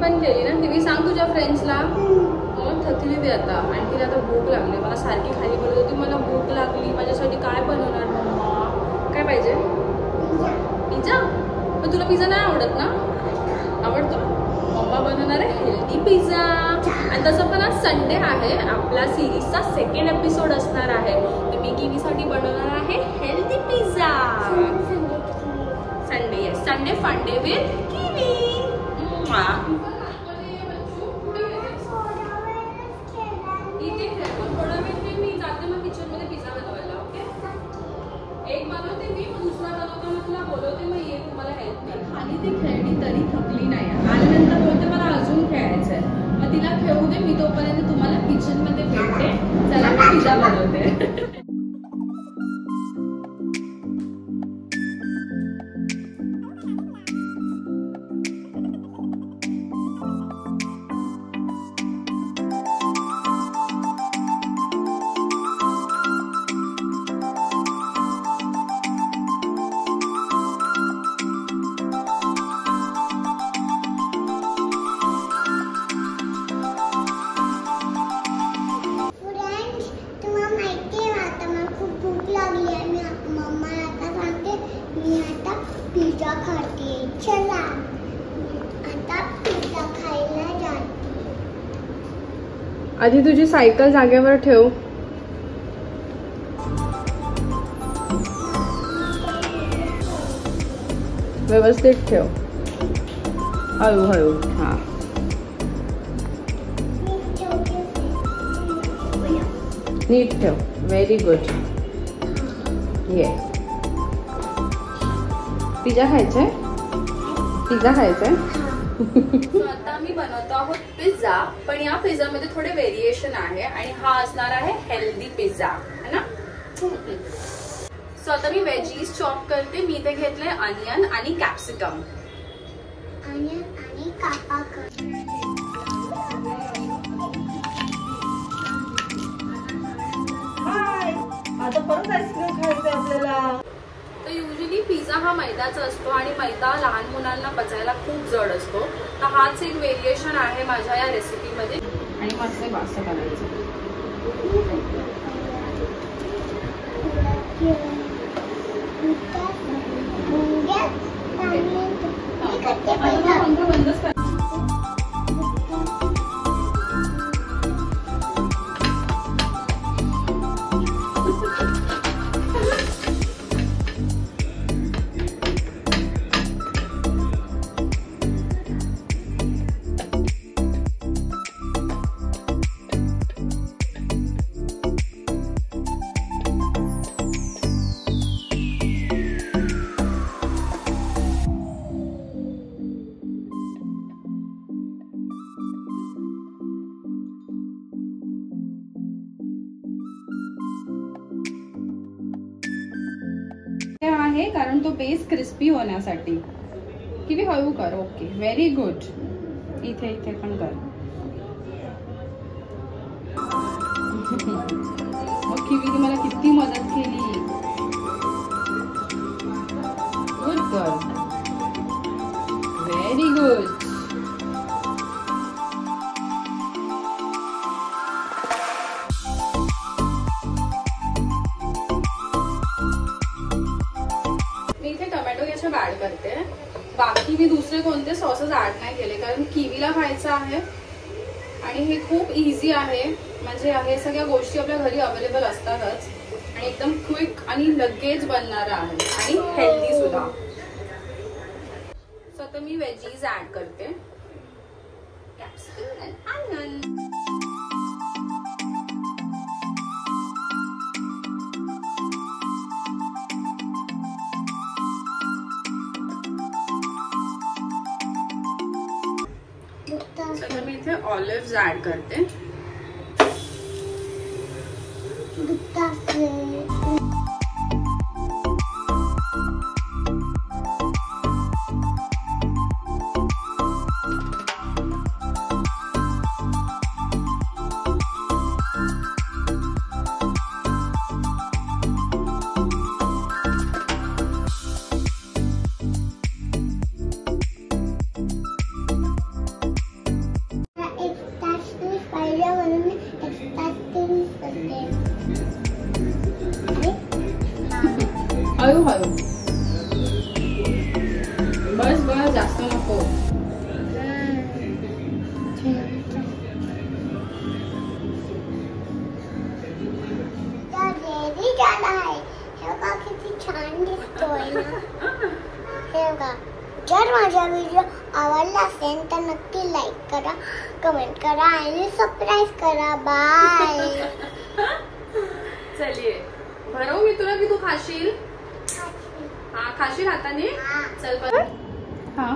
पण केली ना टीव्ही. सांग तुझ्या फ्रेंड्सला. मग थकली ती आता आणि तिला आता भूक लागली. मला सारखी खाली बोलत होती मला भूक लागली, माझ्यासाठी काय बनवणार मम्मा? काय पाहिजे? पिझ्झा. पण तुला पिझ्झा नाही आवडत ना? आवडतो. मम्मा बनवणार आहे हेल्दी पिझ्झा. आणि तसं पण आज संडे आहे, आपला सिरीजचा सेकंड एपिसोड असणार आहे. तर मी किवीसाठी बनवणार आहे healthy pizza. Sunday yes, Sunday fun day with Kiwi. इथे थोडा वेळ मी जाते मग किचनमध्ये पिझ्झा बनवायला. ओके, एक बनवते मी, मग दुसरा बनवताना तुला बोलवते, मग ये तुम्हाला हेल्प नाही. खाली ती खेळली तरी थकली नाही. आल्यानंतर बोलते मला अजून खेळायचं आहे. मग तिला खेळू दे, मी तोपर्यंत तुम्हाला किचनमध्ये भेटते. चला मी पिझ्झा बनवते. पिझ्झा खाते. चला आता पिझ्झा खायला जाते. आधी तुझी सायकल जागेवर ठेव. व्यवस्थित ठेव, हळूहळू. हा, नीट ठेव. Very good. ये पिझ्झा खायचाय, पिझ्झा खायचाय. आता आम्ही बनवतो आहोत पिझ्झा, पण या पिझ्झा मध्ये थोडे व्हेरिएशन आहे आणि हा असणार आहे हेल्दी पिझ्झा, है ना. सो आता मी वेजीज चॉप करते. मी इथे घेतले अनियन आणि कॅप्सिकम. अनियन आणि कापा कर. हाय, आता परत आईस्क्रीम खायचं आपल्याला. तर युजली पिझ्झा हा मैद्याचा असतो आणि मैदा लहान मुलांना पचायला खूप जड असतो. तर हाच एक व्हेरिएशन आहे माझ्या या रेसिपीमध्ये. आणि मस्त वास करायचं. बंदच कर. आहे कारण तो बेस क्रिस्पी होण्यासाठी. किती हळू कर. Okay, very good. इथे इथे पण कर. मग किवी तुम्हाला किती मदत केली. Good girl, very good. Add करते. बाकी मी दुसरे कोणते सॉसेस ऍड नाही केले कारण किवीला खायचं आहे आणि हे खूप इझी आहे. म्हणजे हे सगळ्या गोष्टी आपल्या घरी अवेलेबल असतातच आणि एकदम क्विक आणि लगेच बनणारा आहे आणि हेल्दी सुद्धा. सो आता मी वेजीज ऍड करते. कॅप्सिकम आणि अनियन. तर मी इथे ऑलिव्ह्ज ऍड करते. हळू हळू बस बस जास्त नको. रेडी झाला आहे. हे बघा किती छान दिसतोय ना. हे बघा, जर माझा व्हिडिओ आवडला असेल तर नक्की लाईक करा, कमेंट करा आणि सबस्क्राईब करा. बाय. चलिए भरवू मी तुला की तू खाशील? हा खाशील हाताने. चल बरं. हा